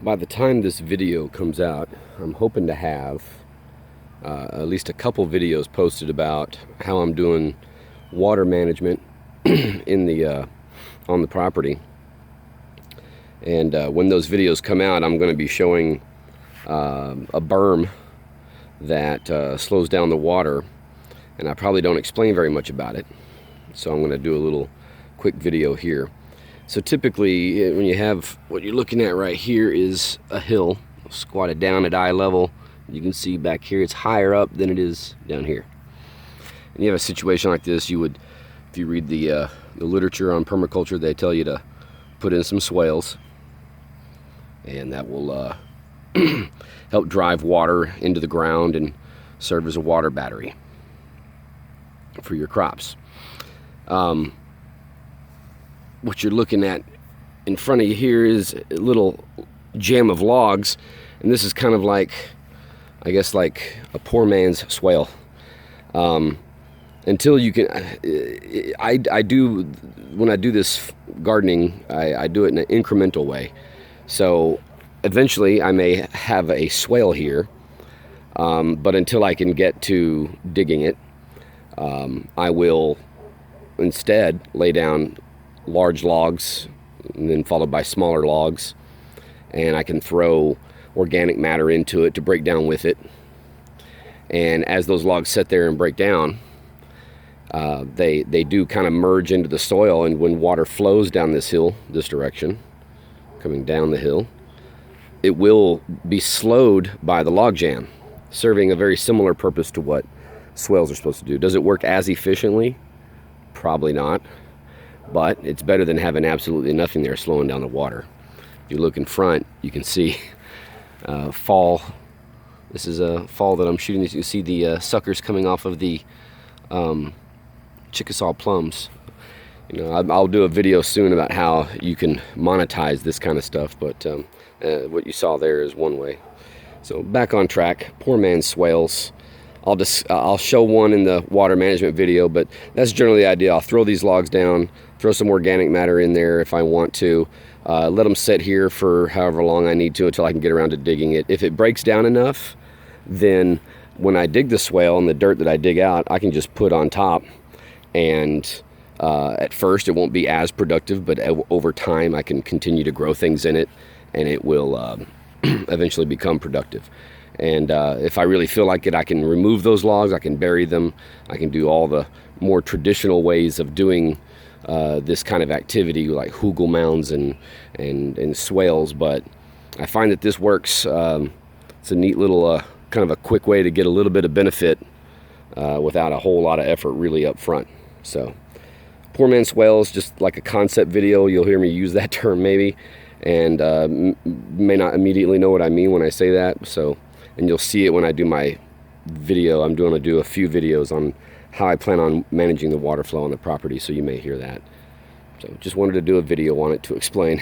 By the time this video comes out, I'm hoping to have at least a couple videos posted about how I'm doing water management in the on the property. And when those videos come out, I'm going to be showing a berm that slows down the water, and I probably don't explain very much about it, so I'm going to do a little quick video here. So typically when you have what you're looking at right here is a hill squatted down at eye level. You can see back here it's higher up than it is down here. And you have a situation like this, you would, if you read the literature on permaculture, they tell you to put in some swales, and that will help drive water into the ground and serve as a water battery for your crops. What you're looking at in front of you here is a little jam of logs, and this is kind of like, I guess, like a poor man's swale. Until you can, I do, when I do this gardening, I do it in an incremental way. So eventually I may have a swale here, but until I can get to digging it, I will instead lay down large logs and then followed by smaller logs, and I can throw organic matter into it to break down with it. And as those logs sit there and break down, they do kind of merge into the soil, and when water flows down this hill, this direction, coming down the hill, it will be slowed by the log jam, serving a very similar purpose to what swales are supposed to do. Does it work as efficiently? Probably not, but it's better than having absolutely nothing there slowing down the water. If you look in front, you can see fall. This is a fall that I'm shooting. You can see the suckers coming off of the Chickasaw plums. You know, I'll do a video soon about how you can monetize this kind of stuff, but what you saw there is one way. So back on track, poor man's swales. I'll show one in the water management video, but that's generally the idea. I'll throw these logs down, throw some organic matter in there if I want to, let them sit here for however long I need to until I can get around to digging it. If it breaks down enough, then when I dig the swale and the dirt that I dig out, I can just put on top, and at first it won't be as productive, but over time I can continue to grow things in it, and it will eventually become productive. And if I really feel like it, I can remove those logs, I can bury them, I can do all the more traditional ways of doing this kind of activity, like hugel mounds and swales. But I find that this works. It's a neat little kind of a quick way to get a little bit of benefit without a whole lot of effort really up front. So poor man's swales, just like a concept video. You'll hear me use that term maybe, and may not immediately know what I mean when I say that. So, and you'll see it when I do my video. I'm going to do a few videos on how I plan on managing the water flow on the property, so you may hear that. So just wanted to do a video on it to explain.